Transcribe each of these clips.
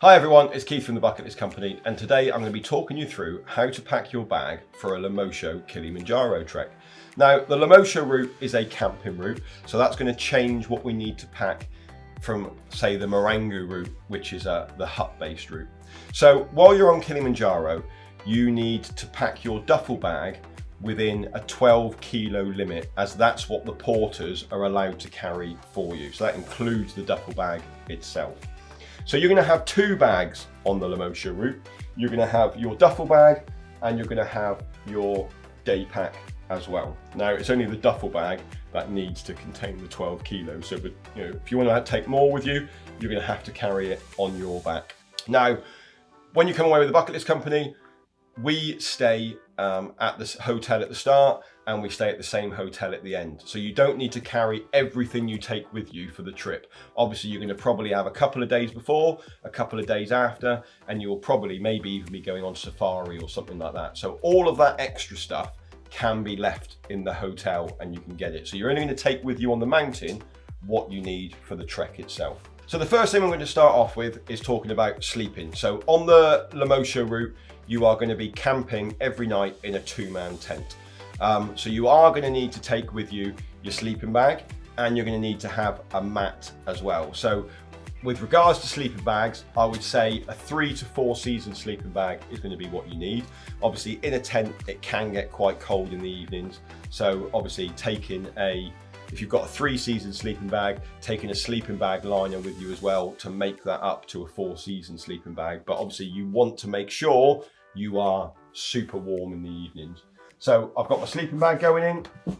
Hi everyone, it's Keith from the Bucket List Company, and today I'm going to be talking you through how to pack your bag for a Lemosho Kilimanjaro Trek. Now, the Lemosho route is a camping route, so that's going to change what we need to pack from, say, the Marangu route, which is the hut-based route. So while you're on Kilimanjaro, you need to pack your duffel bag within a 12 kilo limit, as that's what the porters are allowed to carry for you. So that includes the duffel bag itself. So you're going to have two bags on the Lemosho route. You're going to have your duffel bag and you're going to have your day pack as well. Now, it's only the duffel bag that needs to contain the 12 kilos. So if you want to take more with you, you're going to have to carry it on your back. Now, when you come away with the Bucket List Company, we stay at this hotel at the start and we stay at the same hotel at the end. So you don't need to carry everything you take with you for the trip. Obviously, you're going to probably have a couple of days before, a couple of days after, and you'll probably maybe even be going on safari or something like that. So all of that extra stuff can be left in the hotel and you can get it. So you're only going to take with you on the mountain what you need for the trek itself. So the first thing I'm going to start off with is talking about sleeping. So on the Lemosho route, you are going to be camping every night in a two-man tent. So you are going to need to take with you your sleeping bag, and you're going to need to have a mat as well. So with regards to sleeping bags, I would say a 3 to 4 season sleeping bag is going to be what you need. Obviously in a tent, it can get quite cold in the evenings. So obviously if you've got a 3 season sleeping bag, taking a sleeping bag liner with you as well to make that up to a 4 season sleeping bag. But obviously you want to make sure you are super warm in the evenings. So I've got my sleeping bag going in.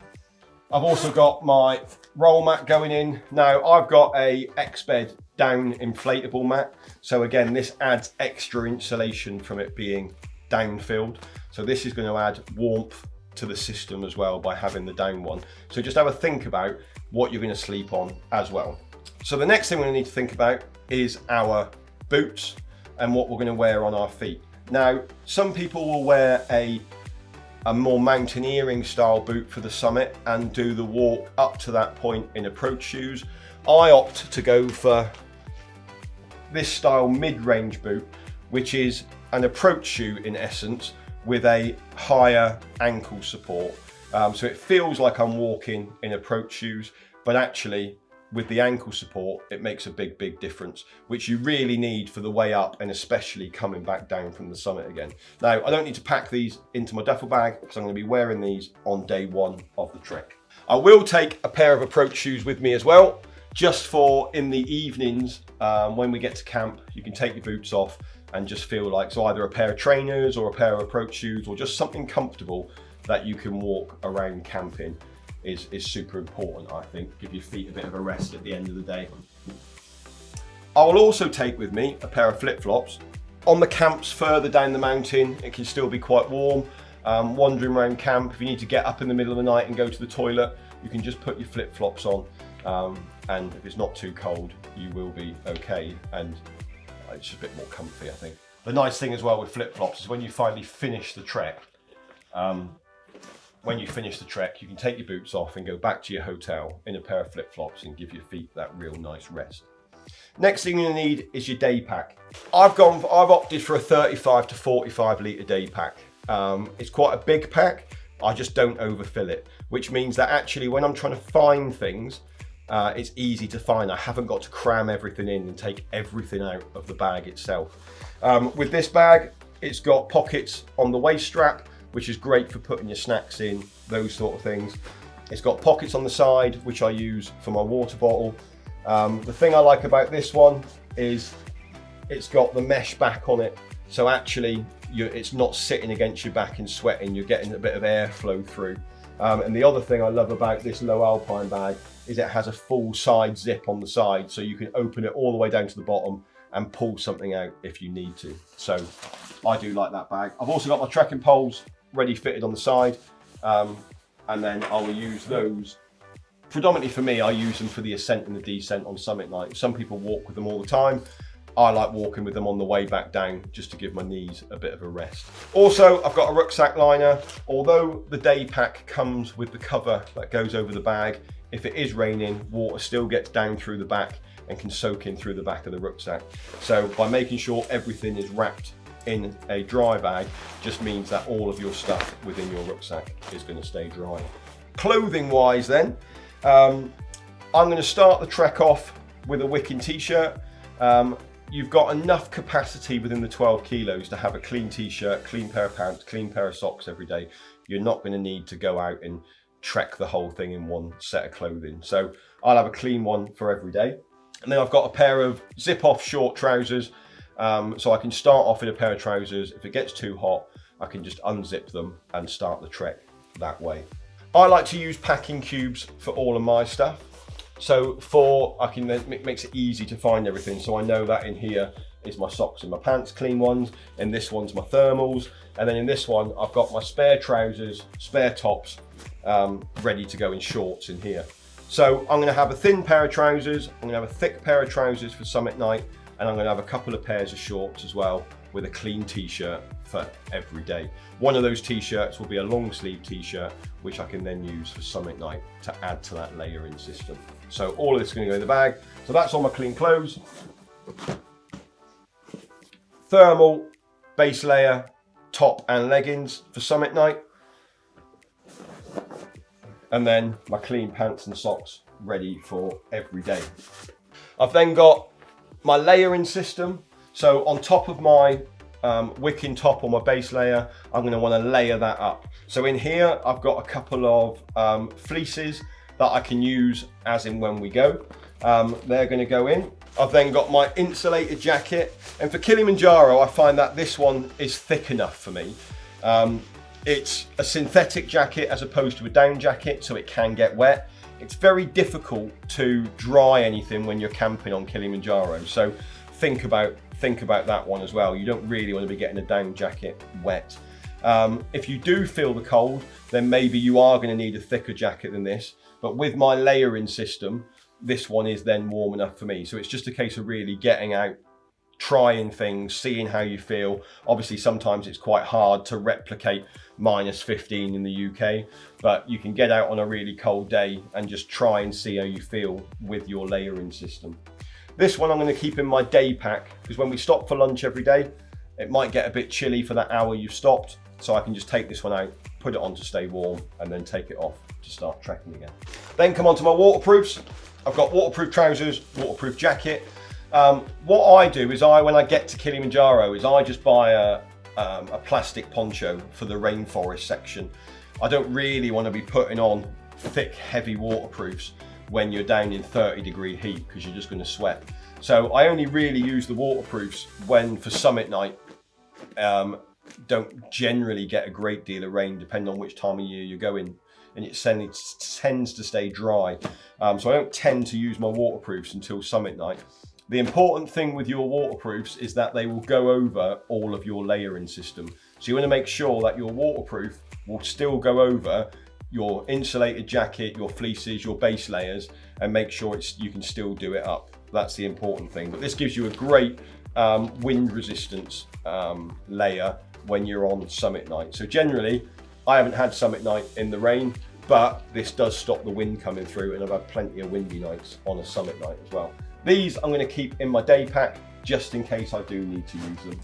I've also got my roll mat going in. Now I've got a X-Bed down inflatable mat. So again, this adds extra insulation from it being down filled. So this is going to add warmth to the system as well by having the down one. So just have a think about what you're going to sleep on as well. So the next thing we're going to need to think about is our boots and what we're going to wear on our feet. Now, some people will wear a more mountaineering style boot for the summit and do the walk up to that point in approach shoes. I opt to go for this style mid-range boot, which is an approach shoe in essence with a higher ankle support. So it feels like I'm walking in approach shoes, but actually with the ankle support, it makes a big difference, which you really need for the way up and especially coming back down from the summit again. Now, I don't need to pack these into my duffel bag because I'm going to be wearing these on day one of the trek. I will take a pair of approach shoes with me as well, just for in the evenings when we get to camp. You can take your boots off and just feel like, so either a pair of trainers or a pair of approach shoes or just something comfortable that you can walk around camping is super important, I think. Give your feet a bit of a rest at the end of the day. I will also take with me a pair of flip-flops. On the camps further down the mountain, it can still be quite warm. Wandering around camp, if you need to get up in the middle of the night and go to the toilet, you can just put your flip-flops on. And if it's not too cold, you will be okay. And it's just a bit more comfy, I think. The nice thing as well with flip-flops is when you finally finish the trek, you can take your boots off and go back to your hotel in a pair of flip-flops and give your feet that real nice rest. Next thing you need is your day pack. I've opted for a 35 to 45 litre day pack. It's quite a big pack. I just don't overfill it, which means that actually when I'm trying to find things, it's easy to find. I haven't got to cram everything in and take everything out of the bag itself. With this bag, it's got pockets on the waist strap, which is great for putting your snacks in, those sort of things. It's got pockets on the side, which I use for my water bottle. The thing I like about this one is it's got the mesh back on it. So actually, it's not sitting against your back and sweating, you're getting a bit of airflow through. And the other thing I love about this low alpine bag is it has a full side zip on the side, so you can open it all the way down to the bottom and pull something out if you need to. So I do like that bag. I've also got my trekking poles ready fitted on the side, and then I will use those. Predominantly for me, I use them for the ascent and the descent on summit night. Some people walk with them all the time. I like walking with them on the way back down just to give my knees a bit of a rest. Also, I've got a rucksack liner. Although the day pack comes with the cover that goes over the bag, if it is raining, water still gets down through the back and can soak in through the back of the rucksack. So by making sure everything is wrapped in a dry bag just means that all of your stuff within your rucksack is going to stay dry. Clothing wise then, I'm going to start the trek off with a wicking t-shirt. You've got enough capacity within the 12 kilos to have a clean t-shirt, clean pair of pants, clean pair of socks every day. You're not going to need to go out and trek the whole thing in one set of clothing. So I'll have a clean one for every day. And then I've got a pair of zip-off short trousers. So I can start off in a pair of trousers. If it gets too hot, I can just unzip them and start the trek that way. I like to use packing cubes for all of my stuff. So it makes it easy to find everything. So I know that in here is my socks and my pants, clean ones. In this one's my thermals. And then in this one, I've got my spare trousers, spare tops, ready to go in shorts in here. So I'm gonna have a thin pair of trousers. I'm gonna have a thick pair of trousers for summit night. And I'm gonna have a couple of pairs of shorts as well with a clean t-shirt for every day. One of those t-shirts will be a long sleeve t-shirt, which I can then use for summit night to add to that layering system. So all of this is going to go in the bag. So that's all my clean clothes. Thermal, base layer, top and leggings for summit night. And then my clean pants and socks ready for every day. I've then got my layering system. So on top of my wicking top or my base layer, I'm going to want to layer that up. So in here, I've got a couple of fleeces that I can use as in when we go. They're going to go in. I've then got my insulated jacket. And for Kilimanjaro, I find that this one is thick enough for me. It's a synthetic jacket as opposed to a down jacket, so it can get wet. It's very difficult to dry anything when you're camping on Kilimanjaro. So think about that one as well. You don't really want to be getting a down jacket wet. If you do feel the cold, then maybe you are going to need a thicker jacket than this. But with my layering system, this one is then warm enough for me. So it's just a case of really getting out, trying things, seeing how you feel. Obviously, sometimes it's quite hard to replicate -15 in the UK, but you can get out on a really cold day and just try and see how you feel with your layering system. This one I'm going to keep in my day pack because when we stop for lunch every day, it might get a bit chilly for that hour you've stopped. So I can just take this one out, put it on to stay warm, and then take it off to start trekking again. Then come on to my waterproofs. I've got waterproof trousers, waterproof jacket. What I do is when I get to Kilimanjaro is I just buy a plastic poncho for the rainforest section. I don't really want to be putting on thick, heavy waterproofs when you're down in 30-degree heat because you're just going to sweat. So I only really use the waterproofs when for summit night. Don't generally get a great deal of rain depending on which time of year you're going, and it tends to stay dry. So I don't tend to use my waterproofs until summit night. The important thing with your waterproofs is that they will go over all of your layering system. So you want to make sure that your waterproof will still go over your insulated jacket, your fleeces, your base layers, and make sure you can still do it up. That's the important thing. But this gives you a great wind resistance layer when you're on summit night. So generally, I haven't had summit night in the rain, but this does stop the wind coming through, and I've had plenty of windy nights on a summit night as well. These I'm going to keep in my day pack just in case I do need to use them.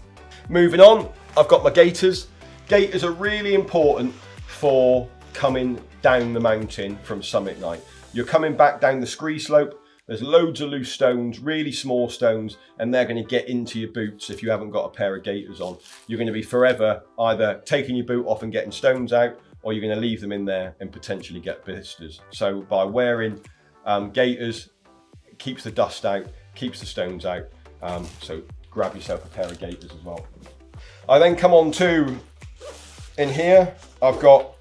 Moving on, I've got my gaiters. Gaiters are really important for coming down the mountain from summit night. You're coming back down the scree slope. There's loads of loose stones, really small stones, and they're going to get into your boots if you haven't got a pair of gaiters on. You're going to be forever either taking your boot off and getting stones out, or you're going to leave them in there and potentially get blisters. So by wearing gaiters, it keeps the dust out, keeps the stones out. So grab yourself a pair of gaiters as well. I then come on to, in here, I've got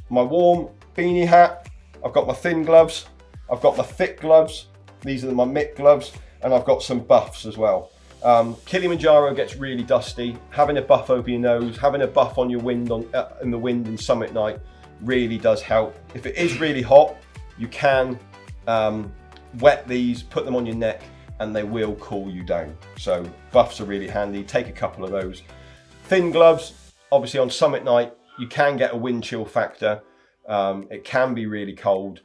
my warm beanie hat, I've got my thin gloves, I've got my thick gloves, these are my mitt gloves, and I've got some buffs as well. Kilimanjaro gets really dusty. Having a buff over your nose, having a buff on your wind in the wind and summit night really does help. If it is really hot, you can wet these, put them on your neck, and they will cool you down. So buffs are really handy. Take a couple of those. Thin gloves, obviously on summit night, you can get a wind chill factor. It can be really cold.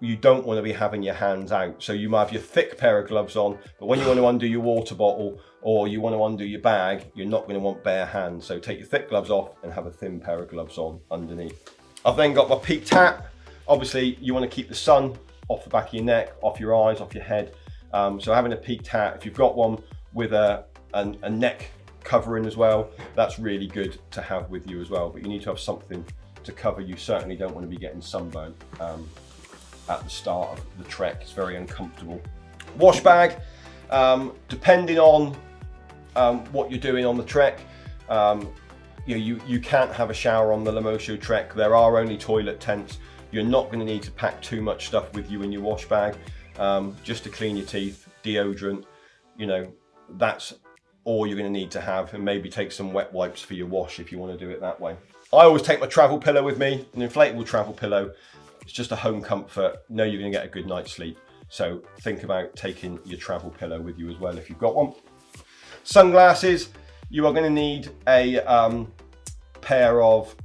you don't want to be having your hands out. So you might have your thick pair of gloves on, but when you want to undo your water bottle or you want to undo your bag, you're not going to want bare hands. So take your thick gloves off and have a thin pair of gloves on underneath. I've then got my peaked hat. Obviously you want to keep the sun off the back of your neck, off your eyes, off your head. So having a peaked hat, if you've got one with a neck covering as well, that's really good to have with you as well. But you need to have something to cover. You certainly don't want to be getting sunburned at the start of the trek. It's very uncomfortable. Wash bag, depending on what you're doing on the trek, you can't have a shower on the Lemosho Trek. There are only toilet tents. You're not going to need to pack too much stuff with you in your wash bag. Just to clean your teeth, deodorant, that's all you're going to need to have, and maybe take some wet wipes for your wash if you want to do it that way. I always take my travel pillow with me, an inflatable travel pillow. It's just a home comfort. Know you're going to get a good night's sleep. So think about taking your travel pillow with you as well if you've got one. Sunglasses, you are going to need a pair of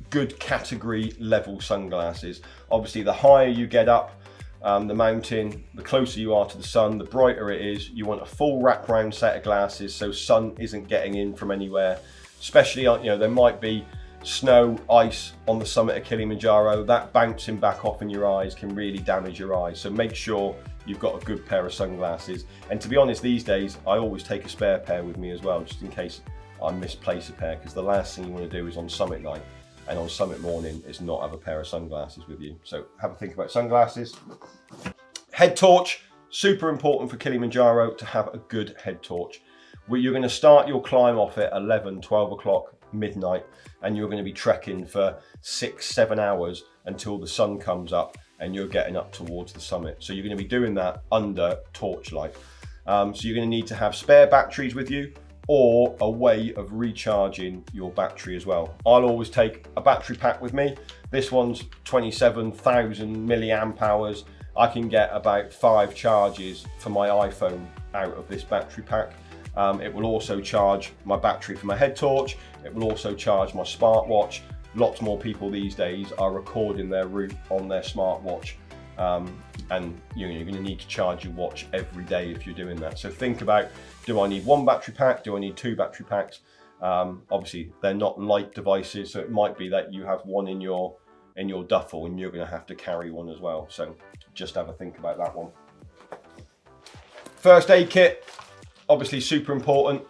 good category level sunglasses. Obviously the higher you get up the mountain, the closer you are to the sun, the brighter it is. You want a full wraparound set of glasses so sun isn't getting in from anywhere. Especially, there might be snow, ice on the summit of Kilimanjaro. That bouncing back off in your eyes can really damage your eyes. So make sure you've got a good pair of sunglasses. And to be honest, these days, I always take a spare pair with me as well, just in case I misplace a pair, because the last thing you want to do is on summit night and on summit morning is not have a pair of sunglasses with you. So have a think about sunglasses. Head torch, super important for Kilimanjaro to have a good head torch. You're going to start your climb off at 11, 12 o'clock, midnight, and you're going to be trekking for 6-7 hours until the sun comes up and you're getting up towards the summit. So you're going to be doing that under torchlight. So you're going to need to have spare batteries with you or a way of recharging your battery as well. I'll always take a battery pack with me. This one's 27,000 milliamp hours. I can get about 5 charges for my iPhone out of this battery pack. It will also charge my battery for my head torch. It will also charge my smartwatch. Lots more people these days are recording their route on their smartwatch. And you're going to need to charge your watch every day if you're doing that. So think about, do I need 1 battery pack? Do I need 2 battery packs? Obviously they're not light devices, so it might be that you have one in your duffel and you're going to have to carry one as well. So just have a think about that one. First aid kit, obviously super important.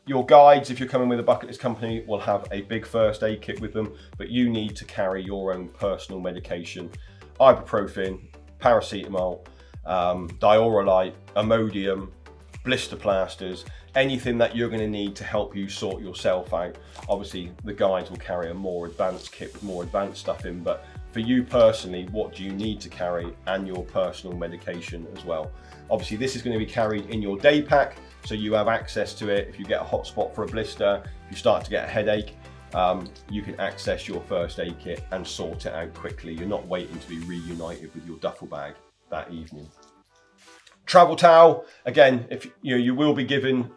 Your guides, if you're coming with a bucket list company, will have a big first aid kit with them, but you need to carry your own personal medication. Ibuprofen, paracetamol, diorolite, Imodium, blister plasters, anything that you're going to need to help you sort yourself out. Obviously the guides will carry a more advanced kit with more advanced stuff in, but for you personally, what do you need to carry, and your personal medication as well. Obviously this is going to be carried in your day pack, so you have access to it. If you get a hot spot for a blister, if you start to get a headache, you can access your first aid kit and sort it out quickly. You're not waiting to be reunited with your duffel bag that evening. Travel towel, again, if you will be given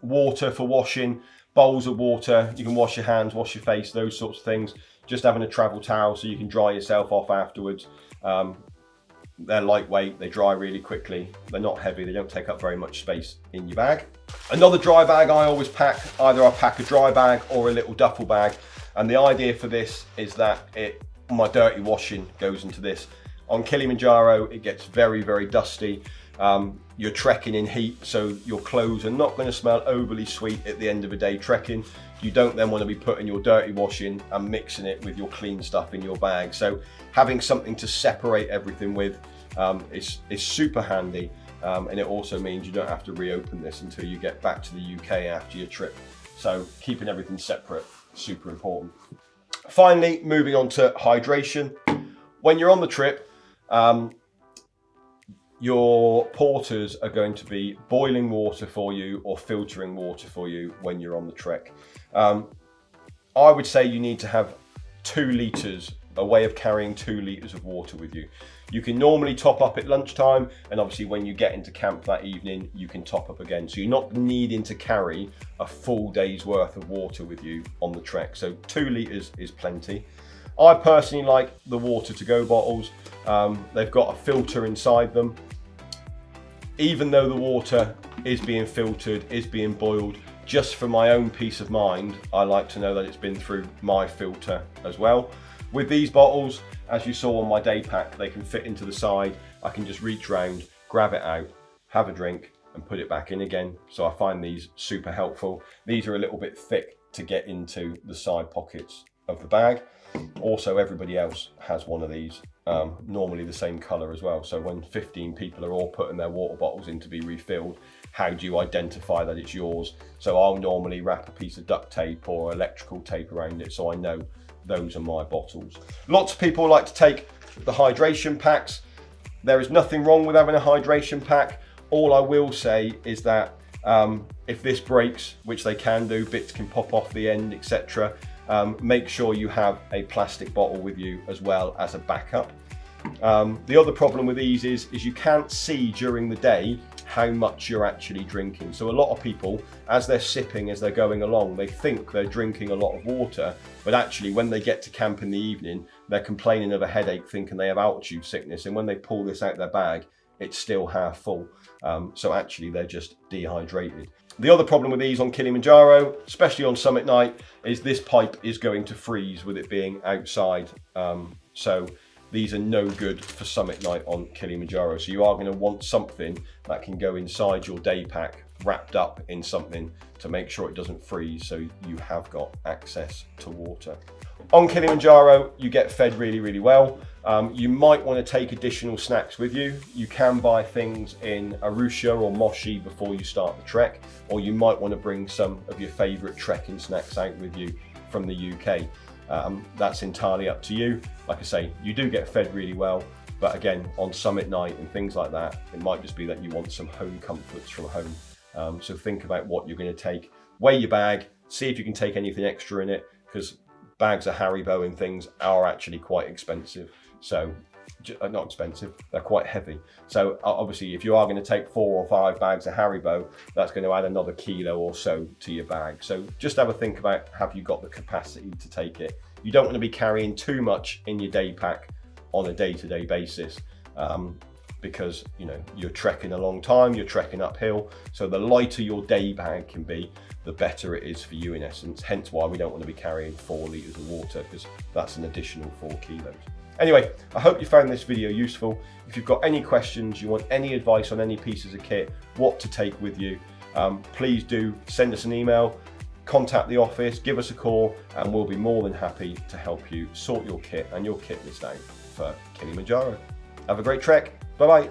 water for washing, bowls of water. You can wash your hands, wash your face, those sorts of things. Just having a travel towel so you can dry yourself off afterwards. They're lightweight, they dry really quickly, they're not heavy, they don't take up very much space in your bag. Another dry bag I always pack, either I pack a dry bag or a little duffel bag, and the idea for this is that my dirty washing goes into this. On Kilimanjaro it gets very, very dusty. You're trekking in heat, so your clothes are not going to smell overly sweet at the end of a day trekking. You don't then want to be putting your dirty washing and mixing it with your clean stuff in your bag. So having something to separate everything with is super handy, and it also means you don't have to reopen this until you get back to the UK after your trip. So keeping everything separate, super important. Finally, moving on to hydration. When you're on the trip, your porters are going to be boiling water for you or filtering water for you when you're on the trek. I would say you need to have 2 litres, a way of carrying 2 litres of water with you. You can normally top up at lunchtime, and obviously when you get into camp that evening, you can top up again. So you're not needing to carry a full day's worth of water with you on the trek. So 2 litres is plenty. I personally like the water to go bottles. They've got a filter inside them. Even though the water is being filtered, is being boiled, just for my own peace of mind, I like to know that it's been through my filter as well. With these bottles, as you saw on my day pack, they can fit into the side. I can just reach round, grab it out, have a drink and put it back in again. So I find these super helpful. These are a little bit thick to get into the side pockets of the bag. Also, everybody else has one of these, normally the same color as well. So when 15 people are all putting their water bottles in to be refilled, how do you identify that it's yours? So I'll normally wrap a piece of duct tape or electrical tape around it so I know those are my bottles. Lots of people like to take the hydration packs. There is nothing wrong with having a hydration pack. All I will say is that if this breaks, which they can do, bits can pop off the end, etc. Make sure you have a plastic bottle with you as well as a backup. The other problem with these is you can't see during the day how much you're actually drinking. So a lot of people, as they're sipping, as they're going along, they think they're drinking a lot of water, but actually when they get to camp in the evening, they're complaining of a headache, thinking they have altitude sickness. And when they pull this out their bag, it's still half full. So actually they're just dehydrated. The other problem with these on Kilimanjaro, especially on summit night, is this pipe is going to freeze with it being outside. So these are no good for summit night on Kilimanjaro. So you are going to want something that can go inside your day pack, wrapped up in something to make sure it doesn't freeze, so you have got access to water. On Kilimanjaro, you get fed really, really well. You might want to take additional snacks with you. You can buy things in Arusha or Moshi before you start the trek, or you might want to bring some of your favourite trekking snacks out with you from the UK. That's entirely up to you. Like I say, you do get fed really well, but again, on summit night and things like that, it might just be that you want some home comforts from home. So think about what you're going to take. Weigh your bag, see if you can take anything extra in it, because bags of Haribo and things are actually quite expensive. So, not expensive, they're quite heavy. So obviously if you are going to take 4 or 5 bags of Haribo, that's going to add another kilo or so to your bag. So just have a think about, have you got the capacity to take it? You don't want to be carrying too much in your day pack on a day-to-day basis, because you know you're trekking a long time, you're trekking uphill. So the lighter your day bag can be, the better it is for you in essence. Hence why we don't want to be carrying 4 litres of water, because that's an additional 4 kilos. Anyway, I hope you found this video useful. If you've got any questions, you want any advice on any pieces of kit, what to take with you, please do send us an email, contact the office, give us a call, and we'll be more than happy to help you sort your kit and your kit list out for Kilimanjaro. Have a great trek. Bye-bye.